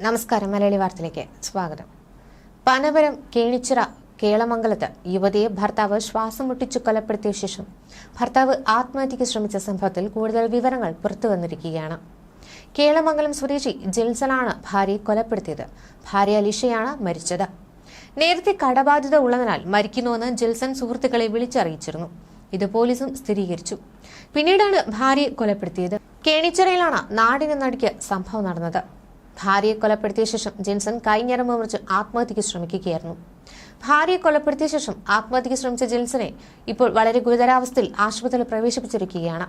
നമസ്കാരം. മലയാളി വാർത്തയിലേക്ക് സ്വാഗതം. പനവരം കേണിച്ചിറ കേളമംഗലത്ത് യുവതിയെ ഭർത്താവ് ശ്വാസം മുട്ടിച്ചു കൊലപ്പെടുത്തിയ ശേഷം ഭർത്താവ് ആത്മഹത്യയ്ക്ക് ശ്രമിച്ച സംഭവത്തിൽ കൂടുതൽ വിവരങ്ങൾ പുറത്തുവന്നിരിക്കുകയാണ്. കേളമംഗലം സ്വദേശി ജിൽസനാണ് ഭാര്യയെ കൊലപ്പെടുത്തിയത്. ഭാര്യ അലിഷയാണ് മരിച്ചത്. നേരത്തെ കടബാധ്യത ഉള്ളതിനാൽ മരിക്കുന്നുവെന്ന് ജിൽസൺ സുഹൃത്തുക്കളെ വിളിച്ചറിയിച്ചിരുന്നു. ഇത് പോലീസും സ്ഥിരീകരിച്ചു. പിന്നീടാണ് ഭാര്യയെ കൊലപ്പെടുത്തിയത്. കേണിച്ചിറയിലാണ് നാടിന് നടുക്കിയ സംഭവം നടന്നത്. ഭാര്യയെ കൊലപ്പെടുത്തിയ ശേഷം ജിൻസൺ കൈഞ്ഞരമ്പ് മുറിച്ച് ആത്മഹത്യയ്ക്ക് ശ്രമിക്കുകയായിരുന്നു. ഭാര്യയെ കൊലപ്പെടുത്തിയ ശേഷം ആത്മഹത്യയ്ക്ക് ശ്രമിച്ച ജിൻസനെ ഇപ്പോൾ വളരെ ഗുരുതരാവസ്ഥയിൽ ആശുപത്രിയിൽ പ്രവേശിപ്പിച്ചിരിക്കുകയാണ്.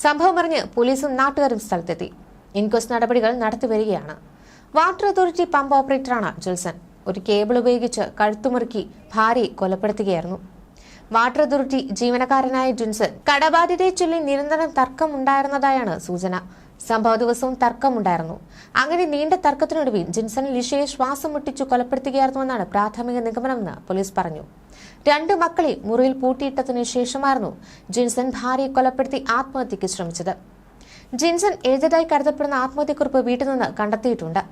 സംഭവം അറിഞ്ഞ് പോലീസും നാട്ടുകാരും സ്ഥലത്തെത്തി ഇൻക്വസ്റ്റ് നടപടികൾ നടത്തിവരികയാണ്. വാട്ടർ അതോറിറ്റി പമ്പ് ഓപ്പറേറ്ററാണ് ജിൽസൺ. ഒരു കേബിൾ ഉപയോഗിച്ച് കഴുത്തുമുറുക്കി ഭാര്യയെ കൊലപ്പെടുത്തുകയായിരുന്നു. വാട്ടർ അതോറിറ്റി ജീവനക്കാരനായ ജിൻസൺ കടബാധ്യതയെ ചൊല്ലി നിരന്തരം തർക്കമുണ്ടായിരുന്നതായാണ് സൂചന. സംഭവ ദിവസവും തർക്കമുണ്ടായിരുന്നു. അങ്ങനെ നീണ്ട തർക്കത്തിനൊടുവിൽ ജിൻസൺ ലിഷയെ ശ്വാസം മുട്ടിച്ചു കൊലപ്പെടുത്തുകയായിരുന്നുവെന്നാണ് പ്രാഥമിക നിഗമനമെന്ന് പോലീസ് പറഞ്ഞു. 2 മക്കളെ മുറിയിൽ പൂട്ടിയിട്ടതിനു ശേഷമായിരുന്നു ജിൻസൺ ഭാര്യയെ കൊലപ്പെടുത്തി ആത്മഹത്യയ്ക്ക് ശ്രമിച്ചത്. ജിൻസൺ എഴുതിയതായി കരുതപ്പെടുന്ന ആത്മഹത്യക്കുറിപ്പ് വീട്ടിൽ നിന്ന് കണ്ടെത്തിയിട്ടുണ്ട്.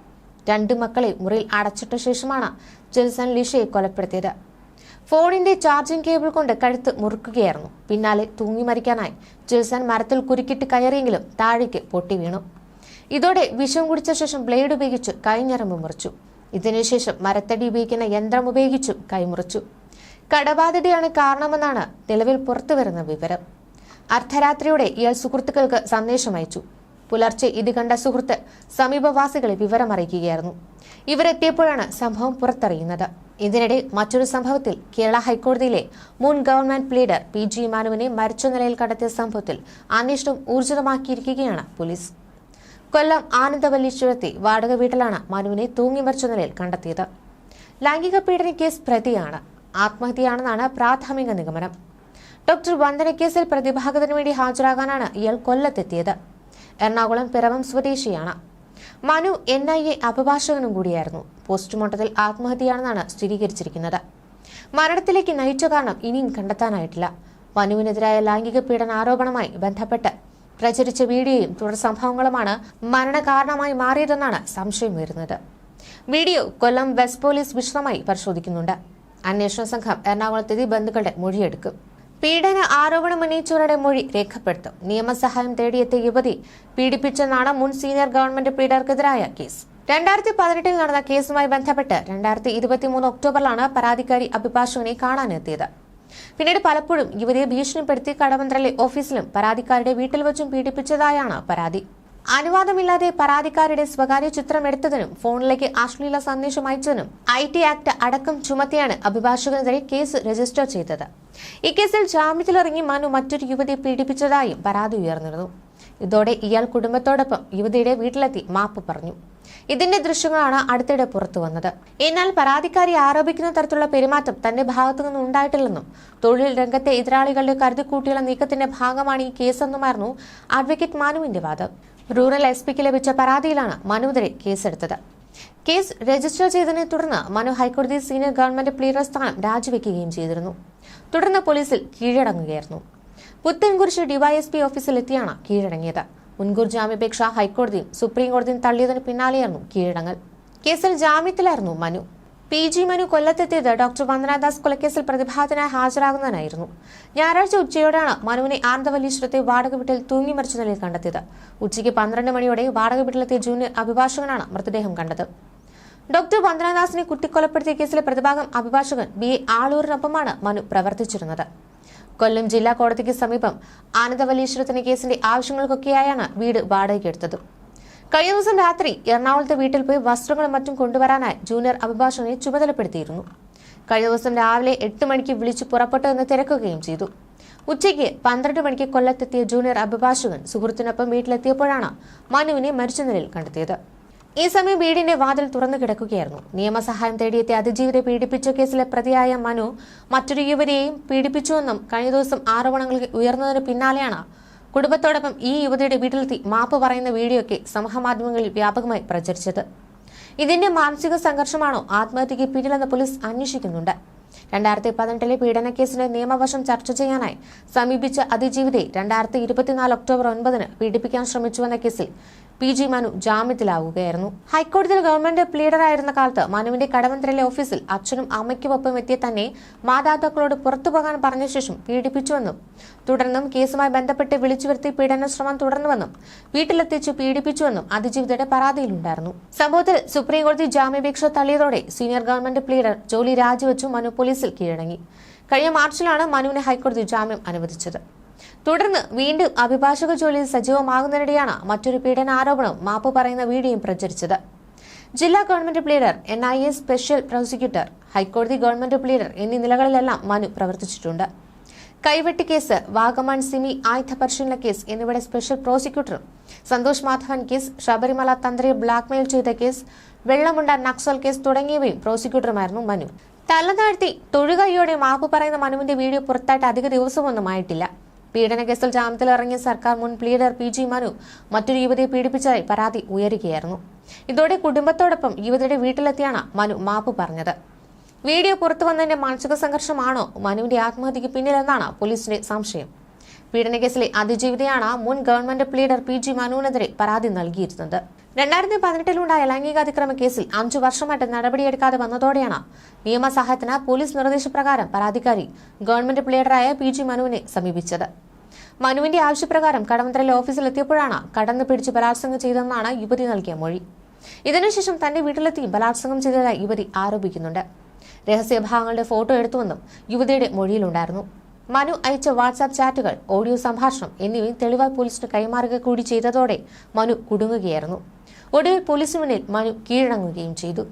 2 മക്കളെ മുറിയിൽ അടച്ചിട്ട ശേഷമാണ് ജിൻസൺ ലിഷയെ കൊലപ്പെടുത്തിയത്. ഫോണിന്റെ ചാർജിംഗ് കേബിൾ കൊണ്ട് കഴുത്ത് മുറുക്കുകയായിരുന്നു. പിന്നാലെ തൂങ്ങി മരിക്കാനായി ജിൽസൺ മരത്തിൽ കുരുക്കിട്ട് കയറിയെങ്കിലും താഴേക്ക് പൊട്ടി വീണു. ഇതോടെ വിഷം കുടിച്ച ശേഷം ബ്ലേഡ് ഉപയോഗിച്ച് കൈഞ്ഞരമ്പ് മുറിച്ചു. ഇതിനുശേഷം മരത്തടി ഉപയോഗിക്കുന്ന യന്ത്രം ഉപയോഗിച്ചും കൈമുറിച്ചു. കടബാധ്യതയാണ് കാരണമെന്നാണ് നിലവിൽ പുറത്തുവരുന്ന വിവരം. അർദ്ധരാത്രിയോടെ ഇയാൾ സുഹൃത്തുക്കൾക്ക് സന്ദേശം അയച്ചു. പുലർച്ചെ ഇത് കണ്ട സുഹൃത്ത് സമീപവാസികളെ വിവരമറിയിക്കുകയായിരുന്നു. ഇവരെത്തിയപ്പോഴാണ് സംഭവം പുറത്തറിയുന്നത്. ഇതിനിടെ മറ്റൊരു സംഭവത്തിൽ കേരള ഹൈക്കോടതിയിലെ മുൻ ഗവൺമെന്റ് പ്ലീഡർ PG മാനുവിനെ മരിച്ച നിലയിൽ കണ്ടെത്തിയ സംഭവത്തിൽ അന്വേഷണം ഊർജിതമാക്കിയിരിക്കുകയാണ് പോലീസ്. കൊല്ലം ആനന്ദവല്ലീശ്വരത്തെ വാടക വീട്ടിലാണ് മനുവിനെ തൂങ്ങി മരിച്ച നിലയിൽ കണ്ടെത്തിയത്. ലൈംഗിക പീഡന കേസ് പ്രതിയാണ്. ആത്മഹത്യയാണെന്നാണ് പ്രാഥമിക നിഗമനം. ഡോക്ടർ വന്ദന കേസിൽ പ്രതിഭാഗത്തിന് വേണ്ടി ഹാജരാകാനാണ് ഇയാൾ കൊല്ലത്തെത്തിയത്. എറണാകുളം പിറവം സ്വദേശിയാണ്. മനു NIA അഭിഭാഷകനും കൂടിയായിരുന്നു. പോസ്റ്റ്മോർട്ടത്തിൽ ആത്മഹത്യയാണെന്നാണ് സ്ഥിരീകരിച്ചിരിക്കുന്നത്. മരണത്തിലേക്ക് നയിച്ച കാരണം ഇനിയും കണ്ടെത്താനായിട്ടില്ല. മനുവിനെതിരായ ലൈംഗിക പീഡന ആരോപണവുമായി ബന്ധപ്പെട്ട് പ്രചരിച്ച വീഡിയോയും തുടർ സംഭവങ്ങളുമാണ് മരണകാരണമായി മാറിയതെന്നാണ് സംശയം വരുന്നത്. വീഡിയോ കൊല്ലം വെസ്റ്റ് പോലീസ് വിശദമായി പരിശോധിക്കുന്നുണ്ട്. അന്വേഷണ സംഘം എറണാകുളത്തെത്തി ബന്ധുക്കളുടെ മൊഴിയെടുക്കും. പീഡന ആരോപണം ഉന്നയിച്ചവരുടെ മൊഴി രേഖപ്പെടുത്തും. നിയമസഹായം തേടിയെത്തിയ യുവതി പീഡിപ്പിച്ചെന്നാണ് മുൻ സീനിയർ ഗവൺമെന്റ് പ്ലീഡർക്കെതിരായ കേസ്. 2018 നടന്ന കേസുമായി ബന്ധപ്പെട്ട് 2023 ഒക്ടോബറിലാണ് പരാതിക്കാരി അഭിഭാഷകനെ കാണാനെത്തിയത്. പിന്നീട് പലപ്പോഴും യുവതിയെ ഭീഷണിപ്പെടുത്തി കടവന്ത്രയിലെ ഓഫീസിലും പരാതിക്കാരുടെ വീട്ടിൽ വെച്ചും പീഡിപ്പിച്ചതായാണ് പരാതി. അനുവാദമില്ലാതെ പരാതിക്കാരുടെ സ്വകാര്യ ചിത്രം എടുത്തതിനും ഫോണിലേക്ക് അശ്ലീല സന്ദേശം അയച്ചതിനും IT ആക്ട് അടക്കം ചുമത്തിയാണ് അഭിഭാഷകനെതിരെ കേസ് രജിസ്റ്റർ ചെയ്തത്. ഈ കേസിൽ ജാമ്യത്തിലിറങ്ങി മനു മറ്റൊരു യുവതിയെ പീഡിപ്പിച്ചതായും പരാതി ഉയർന്നിരുന്നു. ഇതോടെ ഇയാൾ കുടുംബത്തോടൊപ്പം യുവതിയുടെ വീട്ടിലെത്തി മാപ്പ് പറഞ്ഞു. ഇതിന്റെ ദൃശ്യങ്ങളാണ് അടുത്തിടെ പുറത്തു വന്നത്. എന്നാൽ പരാതിക്കാരി ആരോപിക്കുന്ന തരത്തിലുള്ള പെരുമാറ്റം തന്റെ ഭാഗത്തുനിന്ന് ഉണ്ടായിട്ടില്ലെന്നും തൊഴിൽ രംഗത്തെ എതിരാളികളുടെ കരുതിക്കൂട്ടിയുള്ള നീക്കത്തിന്റെ ഭാഗമാണ് ഈ കേസെന്നുമായിരുന്നു അഡ്വക്കേറ്റ് മനുവിന്റെ വാദം. റൂറൽ SPക്ക് ലഭിച്ച പരാതിയിലാണ് മനുവിനെതിരെ കേസെടുത്തത്. കേസ് രജിസ്റ്റർ ചെയ്തതിനെ തുടർന്ന് മനു ഹൈക്കോടതി സീനിയർ ഗവൺമെന്റ് പ്ലീഡർ സ്ഥാനം രാജിവെക്കുകയും ചെയ്തിരുന്നു. തുടർന്ന് പോലീസിൽ കീഴടങ്ങുകയായിരുന്നു. പുത്തൻകുരിശ് DYSP ഓഫീസിലെത്തിയാണ് കീഴടങ്ങിയത്. മുൻകൂർ ജാമ്യാപേക്ഷ ഹൈക്കോടതിയും സുപ്രീം കോടതിയും തള്ളിയതിന് പിന്നാലെയായിരുന്നു കീഴടങ്ങൽ. കേസിൽ ജാമ്യത്തിലായിരുന്നു മനു. PG മനു കൊല്ലത്തെത്തിയത് ഡോക്ടർ വന്ദനാദാസ് കൊലക്കേസിൽ പ്രതിഭാഗത്തിനായി ഹാജരാകുന്നതിനായിരുന്നു. ഞായറാഴ്ച ഉച്ചയോടെയാണ് മനുവിനെ ആനന്ദവല്ലീശ്വരത്തെ വാടക വീട്ടിൽ തൂങ്ങി മരിച്ച നിലയിൽ കണ്ടെത്തിയത്. ഉച്ചയ്ക്ക് 12 മണിയോടെ വാടക വീട്ടിലെത്തിയ ജൂനിയർ അഭിഭാഷകനാണ് മൃതദേഹം കണ്ടത്. ഡോക്ടർ വന്ദനാദാസിനെ കുത്തിക്കൊലപ്പെടുത്തിയ കേസിലെ പ്രതിഭാഗം അഭിഭാഷകൻ BA ആളൂരിനൊപ്പമാണ് മനു പ്രവർത്തിച്ചിരുന്നത്. കൊല്ലം ജില്ലാ കോടതിക്ക് സമീപം ആനന്ദവല്ലീശ്വരത്തിന്റെ കേസിന്റെ ആവശ്യങ്ങൾക്കൊക്കെയായാണ് വീട് വാടകയ്ക്കെടുത്തത്. കഴിഞ്ഞ ദിവസം രാത്രി എറണാകുളത്തെ വീട്ടിൽ പോയി വസ്ത്രങ്ങളും മറ്റും കൊണ്ടുവരാനായി ജൂനിയർ അഭിഭാഷകനെ ചുമതലപ്പെടുത്തിയിരുന്നു. കഴിഞ്ഞ ദിവസം രാവിലെ 8 മണിക്ക് വിളിച്ചു പുറപ്പെട്ടു എന്ന് തിരക്കുകയും ചെയ്തു. ഉച്ചയ്ക്ക് 12 മണിക്ക് കൊല്ലത്തെത്തിയ ജൂനിയർ അഭിഭാഷകൻ സുഹൃത്തിനൊപ്പം വീട്ടിലെത്തിയപ്പോഴാണ് മനുവിനെ മരിച്ച നിലയിൽ കണ്ടെത്തിയത്. ഈ സമയം വീടിന്റെ വാതിൽ തുറന്നു കിടക്കുകയായിരുന്നു. നിയമസഹായം തേടിയെത്തിയ അതിജീവിതയെ പീഡിപ്പിച്ച കേസിലെ പ്രതിയായ മനു മറ്റൊരു യുവതിയെയും പീഡിപ്പിച്ചുവെന്നും കഴിഞ്ഞ ദിവസം ആരോപണങ്ങൾ ഉയർന്നതിന് പിന്നാലെയാണ് കുടുംബത്തോടൊപ്പം ഈ യുവതിയുടെ വീട്ടിലെത്തി മാപ്പ് പറയുന്ന വീഡിയോയ്ക്ക് സമൂഹമാധ്യമങ്ങളിൽ വ്യാപകമായി പ്രചരിച്ചത്. ഇതിന്റെ മാനസിക സംഘർഷമാണോ ആത്മഹത്യയ്ക്ക് പിന്നിലെന്ന് പോലീസ് അന്വേഷിക്കുന്നുണ്ട്. 2018 പീഡനക്കേസിന്റെ നിയമവശം ചർച്ച ചെയ്യാനായി സമീപിച്ച അതിജീവിതയെ 2024 ഒക്ടോബർ 9 പീഡിപ്പിക്കാൻ ശ്രമിച്ചുവെന്ന കേസിൽ PG മനു ജാമ്യത്തിലാവുകയായിരുന്നു. ഹൈക്കോടതിയിൽ ഗവൺമെന്റ് പ്ലീഡറായിരുന്ന കാലത്ത് മനുവിന്റെ കടവന്ത്രയിലെ ഓഫീസിൽ അച്ഛനും അമ്മയ്ക്കുമൊപ്പം എത്തിയ തന്നെ മാതാപിതാക്കളോട് പുറത്തുപോകാൻ പറഞ്ഞ ശേഷം പീഡിപ്പിച്ചുവെന്നും തുടർന്നും കേസുമായി ബന്ധപ്പെട്ട് വിളിച്ചു വരുത്തി പീഡന ശ്രമം തുടർന്നുവെന്നും വീട്ടിലെത്തിച്ച് പീഡിപ്പിച്ചുവെന്നും അതിജീവിതയുടെ പരാതിയിലുണ്ടായിരുന്നു. സംഭവത്തിൽ സുപ്രീംകോടതി ജാമ്യാപേക്ഷ തള്ളിയതോടെ സീനിയർ ഗവൺമെന്റ് പ്ലീഡർ ജോലി രാജിവെച്ചു മനു പോലീസിൽ കീഴടങ്ങി. കഴിഞ്ഞ മാർച്ചിലാണ് മനുവിന് ഹൈക്കോടതി ജാമ്യം അനുവദിച്ചത്. തുടർന്ന് വീണ്ടും അഭിഭാഷക ജോലിയിൽ സജീവമാകുന്നതിനിടെയാണ് മറ്റൊരു പീഡനാരോപണവും മാപ്പ് പറയുന്ന വീഡിയോയും പ്രചരിച്ചത്. ജില്ലാ government pleader, NIA special prosecutor, ഹൈക്കോടതി ഗവൺമെന്റ് പ്ലീഡർ എന്നീ നിലകളിലെല്ലാം മനു പ്രവർത്തിച്ചിട്ടുണ്ട്. കൈവെട്ടി കേസ്, വാഗമൺ സിമി ആയുധ പരിശീലന കേസ് എന്നിവയുടെ സ്പെഷ്യൽ പ്രോസിക്യൂട്ടറും, സന്തോഷ് മാധവൻ കേസ്, ശബരിമല തന്ത്രിയെ ബ്ലാക്ക്മെയിൽ ചെയ്ത കേസ്, വെള്ളമുണ്ട നക്സൽ കേസ് തുടങ്ങിയവയും പ്രോസിക്യൂട്ടറുമായിരുന്നു മനു. തലതാഴ്ത്തി തൊഴുകൈയോടെ മാപ്പ് പറയുന്ന മനുവിന്റെ വീഡിയോ പുറത്തായിട്ട് അധിക ദിവസമൊന്നും ആയിട്ടില്ല. പീഡന കേസിൽ ജാമ്യത്തിലിറങ്ങിയ സർക്കാർ മുൻ പ്ലീഡർ PG മനു മറ്റൊരു യുവതിയെ പീഡിപ്പിച്ചതായി പരാതി ഉയരുകയായിരുന്നു. ഇതോടെ കുടുംബത്തോടൊപ്പം യുവതിയുടെ വീട്ടിലെത്തിയാണ് മനു മാപ്പ് പറഞ്ഞത്. വീഡിയോ പുറത്തുവന്നതിന്റെ മാനസിക സംഘർഷമാണോ മനുവിന്റെ ആത്മഹത്യക്ക് പിന്നിലെന്നാണ് പോലീസിന്റെ സംശയം. പീഡനക്കേസിലെ അതിജീവിതയാണ് മുൻ ഗവൺമെന്റ് പ്ലീഡർ PG മനുവിനെതിരെ പരാതി നൽകിയിരുന്നത്. 2018-ലുണ്ടായ ലൈംഗികാതിക്രമ കേസിൽ 5 വർഷമായിട്ട് നടപടിയെടുക്കാതെ വന്നതോടെയാണ് നിയമസഹായത്തിന് പോലീസ് നിർദ്ദേശപ്രകാരം പരാതിക്കാരി ഗവൺമെന്റ് പ്ലീഡറായ PG മനുവിനെ സമീപിച്ചത്. മനുവിന്റെ ആവശ്യപ്രകാരം കടവന്ത്രയിലെ ഓഫീസിലെത്തിയപ്പോഴാണ് കടന്നു പിടിച്ച് ബലാത്സംഗം ചെയ്തതെന്നാണ് യുവതി നൽകിയ മൊഴി. ഇതിനുശേഷം തന്റെ വീട്ടിലെത്തി ബലാത്സംഗം ചെയ്തതായി യുവതി ആരോപിക്കുന്നുണ്ട്. രഹസ്യഭാഗങ്ങളുടെ ഫോട്ടോ എടുത്തുവെന്നും യുവതിയുടെ മൊഴിയിലുണ്ടായിരുന്നു. മനു അയച്ച വാട്സാപ്പ് ചാറ്റുകൾ, ഓഡിയോ സംഭാഷണം എന്നിവയും തെളിവായി പോലീസിന് കൈമാറുക കൂടി ചെയ്തതോടെ മനു കുടുങ്ങുകയായിരുന്നു. ഒടുവിൽ പോലീസിന് മുന്നിൽ മനു കീഴടങ്ങുകയും ചെയ്തു.